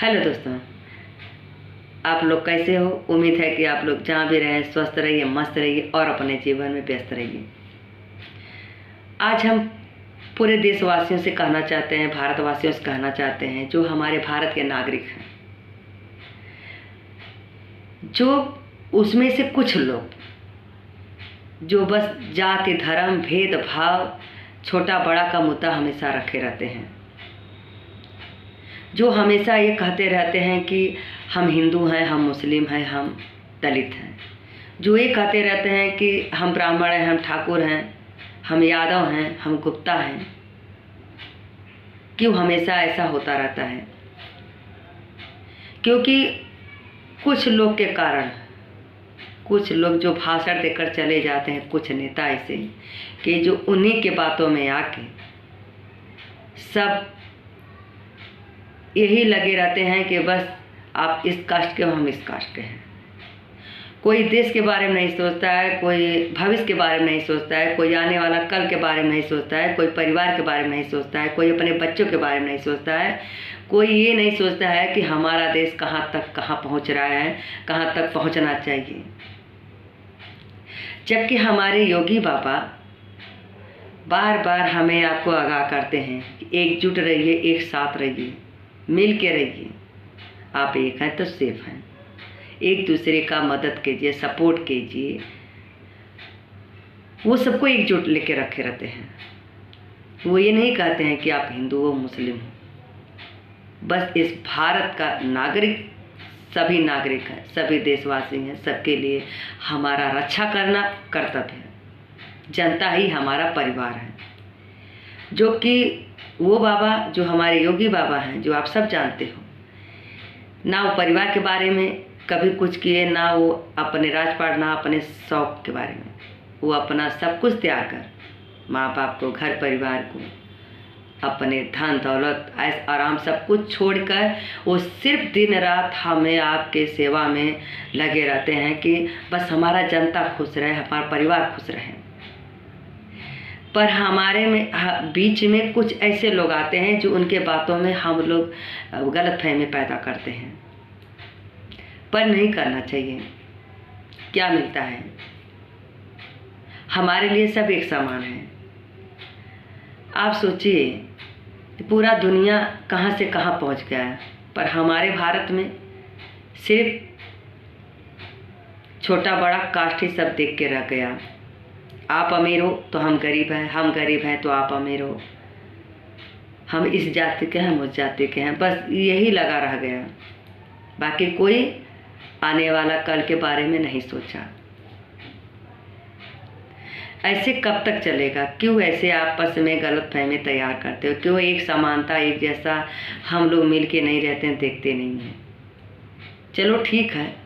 Hello दोस्तों, आप लोग कैसे हो। उम्मीद है कि आप लोग जहाँ भी रहें स्वस्थ रहिए, मस्त रहिए और अपने जीवन में व्यस्त रहिए। आज हम पूरे देशवासियों से कहना चाहते हैं, भारतवासियों से कहना चाहते हैं, जो हमारे भारत के नागरिक हैं, जो उसमें से कुछ लोग जो बस जाति धर्म भेदभाव छोटा बड़ा का मुद्दा हमेशा रखे रहते हैं, जो हमेशा ये कहते रहते हैं कि हम हिंदू हैं, हम मुस्लिम हैं, हम दलित हैं, जो ये कहते रहते हैं कि हम ब्राह्मण हैं, हम ठाकुर हैं, हम यादव हैं, हम गुप्ता हैं। क्यों हमेशा ऐसा होता रहता है? क्योंकि कुछ लोग के कारण, कुछ लोग जो भाषण देकर चले जाते हैं, कुछ नेता ऐसे कि जो उन्हीं के बातों में आके सब यही लगे रहते हैं कि बस आप इस कास्ट के हो, हम इस कास्ट के हैं। कोई देश के बारे में नहीं सोचता है, कोई भविष्य के बारे में नहीं सोचता है, कोई आने वाला कल के बारे में नहीं सोचता है, कोई परिवार के बारे में नहीं सोचता है, कोई अपने बच्चों के बारे में नहीं सोचता है, कोई ये नहीं सोचता है कि हमारा देश कहाँ पहुंच रहा है, कहाँ तक पहुंचना चाहिए। जबकि हमारे योगी बाबा बार बार हमें आपको आगाह करते हैं कि एकजुट रहिए, एक साथ रहिए, मिल के रहिए। आप एक हैं तो सेफ हैं। एक दूसरे का मदद कीजिए, सपोर्ट कीजिए। वो सबको एकजुट लेके रखे रहते हैं। वो ये नहीं कहते हैं कि आप हिंदू हो, मुस्लिम हो। बस इस भारत का नागरिक, सभी नागरिक हैं, सभी देशवासी हैं, सबके लिए हमारा रक्षा करना कर्तव्य है। जनता ही हमारा परिवार है। जो कि वो बाबा जो हमारे योगी बाबा हैं, जो आप सब जानते हो, ना वो परिवार के बारे में कभी कुछ किए, ना वो अपने राजपाट, ना अपने शौक के बारे में। वो अपना सब कुछ त्याग कर, माँ बाप को, घर परिवार को, अपने धन दौलत ऐश आराम सब कुछ छोड़कर वो सिर्फ दिन रात हमें आपके सेवा में लगे रहते हैं कि बस हमारा जनता खुश रहे, हमारा परिवार खुश रहे। पर हमारे में बीच में कुछ ऐसे लोग आते हैं जो उनके बातों में हम लोग गलतफहमी पैदा करते हैं। पर नहीं करना चाहिए। क्या मिलता है? हमारे लिए सब एक समान है। आप सोचिए, पूरा दुनिया कहाँ से कहाँ पहुँच गया है, पर हमारे भारत में सिर्फ छोटा बड़ा कास्ट ही सब देख के रह गया। आप अमीर हो तो हम गरीब हैं, हम गरीब हैं तो आप अमीर हो, हम इस जाति के हैं, हम उस जाति के हैं, बस यही लगा रह गया। बाकी कोई आने वाला कल के बारे में नहीं सोचा। ऐसे कब तक चलेगा? क्यों ऐसे आपस में गलतफहमी तैयार करते हो? क्यों एक समानता, एक जैसा हम लोग मिल के नहीं रहते हैं, देखते नहीं हैं? चलो ठीक है,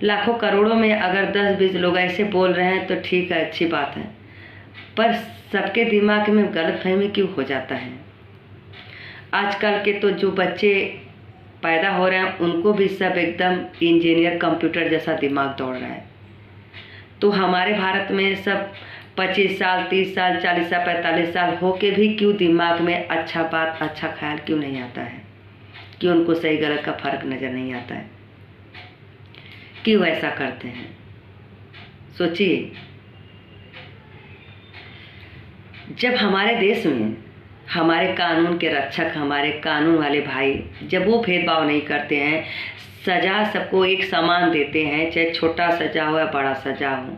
लाखों करोड़ों में अगर 10-20 लोग ऐसे बोल रहे हैं तो ठीक है, अच्छी बात है। पर सबके दिमाग में गलतफहमी क्यों हो जाता है? आजकल के तो जो बच्चे पैदा हो रहे हैं उनको भी सब एकदम इंजीनियर, कंप्यूटर जैसा दिमाग दौड़ रहा है। तो हमारे भारत में सब 25 साल, 30 साल, 40 साल, 45 साल होके भी क्यों दिमाग में अच्छा बात, अच्छा ख्याल क्यों नहीं आता है? क्यों उनको सही गलत का फर्क नज़र नहीं आता है? क्यों ऐसा करते हैं? सोचिए, जब हमारे देश में हमारे कानून के रक्षक, हमारे कानून वाले भाई, जब वो भेदभाव नहीं करते हैं, सज़ा सबको एक समान देते हैं, चाहे छोटा सज़ा हो या बड़ा सज़ा हो,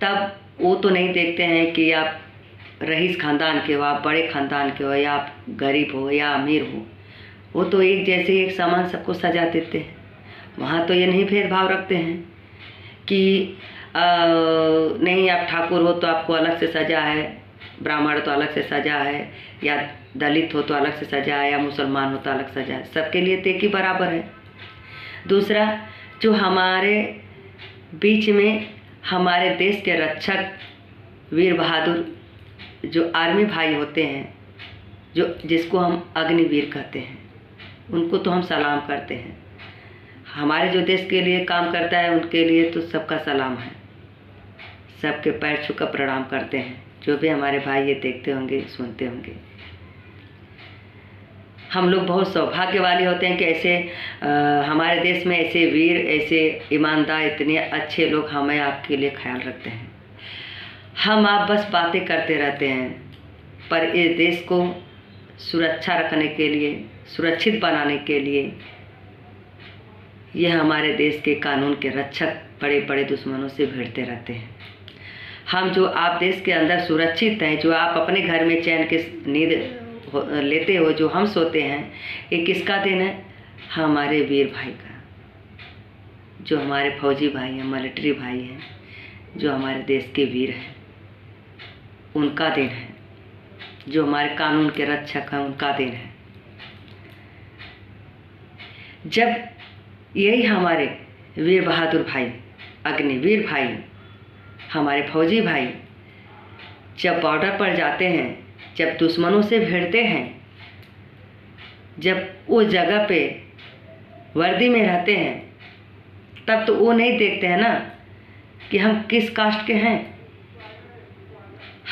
तब वो तो नहीं देखते हैं कि आप रईस खानदान के हो, आप बड़े खानदान के हो, या आप गरीब हो या अमीर हो। वो तो एक जैसे एक समान सबको सज़ा देते हैं। वहाँ तो ये नहीं भेदभाव रखते हैं कि नहीं आप ठाकुर हो तो आपको अलग से सज़ा है, ब्राह्मण तो अलग से सज़ा है, या दलित हो तो अलग से सज़ा है, या मुसलमान हो तो अलग सज़ा है। सबके लिए तो एक ही बराबर है। दूसरा, जो हमारे बीच में हमारे देश के रक्षक, वीर बहादुर जो आर्मी भाई होते हैं, जो जिसको हम अग्निवीर कहते हैं, उनको तो हम सलाम करते हैं। हमारे जो देश के लिए काम करता है उनके लिए तो सबका सलाम है, सबके पैर छूकर प्रणाम करते हैं। जो भी हमारे भाई ये देखते होंगे, सुनते होंगे। हम लोग बहुत सौभाग्य वाले होते हैं कि ऐसे हमारे देश में ऐसे वीर, ऐसे ईमानदार, इतने अच्छे लोग हमें आपके लिए ख्याल रखते हैं। हम आप बस बातें करते रहते हैं, पर इस देश को सुरक्षा रखने के लिए, सुरक्षित बनाने के लिए ये हमारे देश के कानून के रक्षक बड़े बड़े दुश्मनों से भिड़ते रहते हैं। हम जो आप देश के अंदर सुरक्षित हैं, जो आप अपने घर में चैन के नींद लेते हो, जो हम सोते हैं, ये किसका दिन है? हमारे वीर भाई का, जो हमारे फौजी भाई हैं, मिलिट्री भाई हैं, जो हमारे देश के वीर हैं, उनका दिन है। जो हमारे कानून के रक्षक हैं, उनका दिन है। जब यही हमारे वीर बहादुर भाई, अग्निवीर भाई, हमारे फौजी भाई जब बॉर्डर पर जाते हैं, जब दुश्मनों से भिड़ते हैं, जब उस जगह पे वर्दी में रहते हैं, तब तो वो नहीं देखते हैं ना कि हम किस कास्ट के हैं,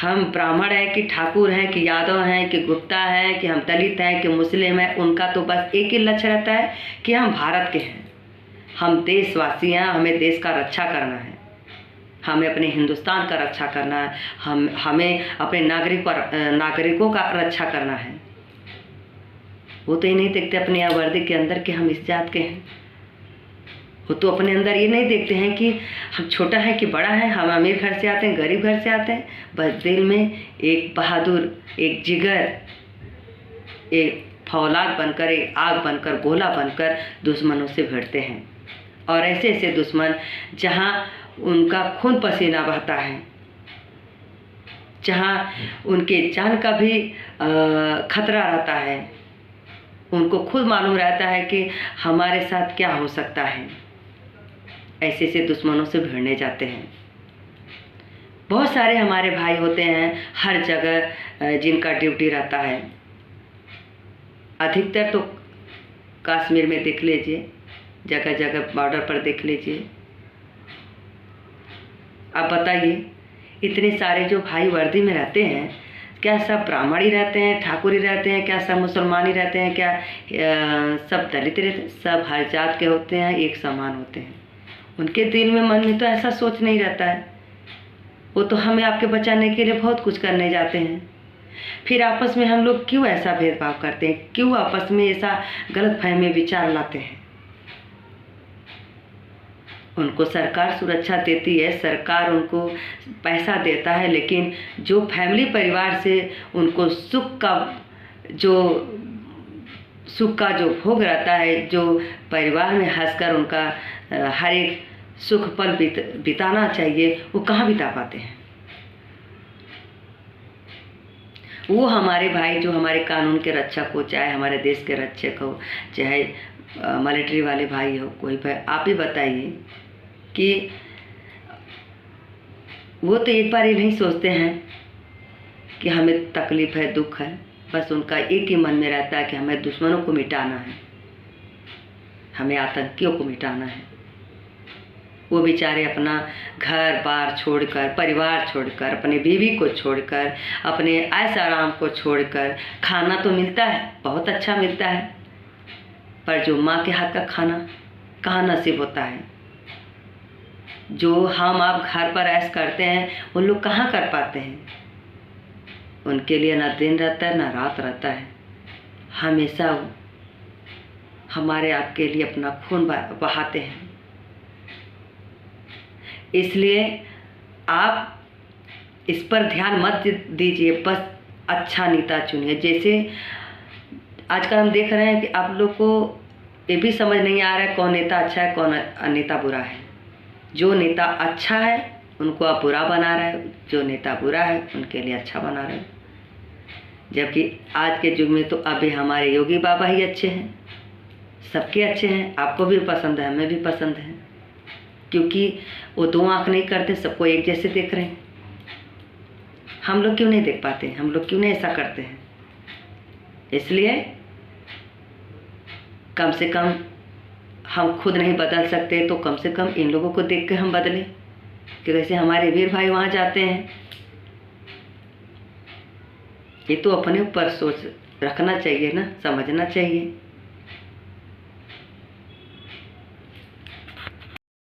हम ब्राह्मण हैं कि ठाकुर हैं कि यादव हैं कि गुप्ता हैं कि हम दलित हैं कि मुस्लिम हैं। उनका तो बस एक ही लक्ष्य रहता है कि हम भारत के हैं, हम देशवासी हैं, हमें देश का रक्षा करना है, हमें अपने हिंदुस्तान का रक्षा करना है, हमें अपने नागरिकों का रक्षा करना है। वो तो ये नहीं देखते अपने वर्दी के अंदर कि हम इस जात के हैं। वो तो अपने अंदर ये नहीं देखते हैं कि हम छोटा है कि बड़ा है, हम अमीर घर से आते हैं, गरीब घर से आते हैं। बस दिल में एक बहादुर, एक जिगर, एक फौलाद बनकर, एक आग बनकर, गोला बनकर दुश्मनों से भिड़ते हैं। और ऐसे ऐसे दुश्मन जहाँ उनका खून पसीना बहता है, जहाँ उनके जान का भी खतरा रहता है, उनको खुद मालूम रहता है कि हमारे साथ क्या हो सकता है, ऐसे ऐसे दुश्मनों से भिड़ने जाते हैं। बहुत सारे हमारे भाई होते हैं हर जगह जिनका ड्यूटी रहता है। अधिकतर तो कश्मीर में देख लीजिए, जगह जगह बॉर्डर पर देख लीजिए। अब बताइए, इतने सारे जो भाई वर्दी में रहते हैं, क्या सब ब्राह्मण ही रहते हैं, ठाकुर ही रहते हैं, क्या सब मुसलमान ही रहते हैं, क्या सब दलित रहते हैं? सब हर जात के होते हैं, एक समान होते हैं। उनके दिल में, मन में तो ऐसा सोच नहीं रहता है। वो तो हमें आपके बचाने के लिए बहुत कुछ करने जाते हैं। फिर आपस में हम लोग क्यों ऐसा भेदभाव करते हैं? क्यों आपस में ऐसा गलतफहमी विचार लाते हैं? उनको सरकार सुरक्षा देती है, सरकार उनको पैसा देता है, लेकिन जो फैमिली परिवार से उनको सुख का जो भोग रहता है, जो परिवार में हंसकर उनका हर एक सुख पल बिताना चाहिए, वो कहाँ बिता पाते हैं? वो हमारे भाई जो हमारे कानून के रक्षक हो, चाहे हमारे देश के रक्षक हो, चाहे मिलिट्री वाले भाई हो, कोई भाई, आप ही बताइए कि वो तो एक बार ही नहीं सोचते हैं कि हमें तकलीफ है, दुख है। बस उनका एक ही मन में रहता है कि हमें दुश्मनों को मिटाना है, हमें आतंकियों को मिटाना है। वो बेचारे अपना घर बार छोड़कर, परिवार छोड़कर, अपने बीवी को छोड़कर, अपने ऐश आराम को छोड़कर, खाना तो मिलता है, बहुत अच्छा मिलता है, पर जो माँ के हाथ का खाना कहाँ नसीब होता है? जो हम आप घर पर ऐश करते हैं, उन लोग कहाँ कर पाते हैं? उनके लिए ना दिन रहता है ना रात रहता है, हमेशा हमारे आपके लिए अपना खून बहाते हैं। इसलिए आप इस पर ध्यान मत दीजिए, बस अच्छा नेता चुनिए। जैसे आजकल हम देख रहे हैं कि आप लोग को ये भी समझ नहीं आ रहा है कौन नेता अच्छा है, कौन नेता बुरा है। जो नेता अच्छा है उनको आप बुरा बना रहे हो, जो नेता बुरा है उनके लिए अच्छा बना रहे हो। जबकि आज के युग में तो अभी हमारे योगी बाबा ही अच्छे हैं, सबके अच्छे हैं। आपको भी पसंद है, हमें भी पसंद है, क्योंकि वो दो आँख नहीं करते, सबको एक जैसे देख रहे हैं। हम लोग क्यों नहीं देख पाते? हम लोग क्यों नहीं ऐसा करते हैं? इसलिए कम से कम हम खुद नहीं बदल सकते तो कम से कम इन लोगों को देख के हम बदलें कि वैसे हमारे वीर भाई वहाँ जाते हैं। ये तो अपने ऊपर सोच रखना चाहिए ना, समझना चाहिए।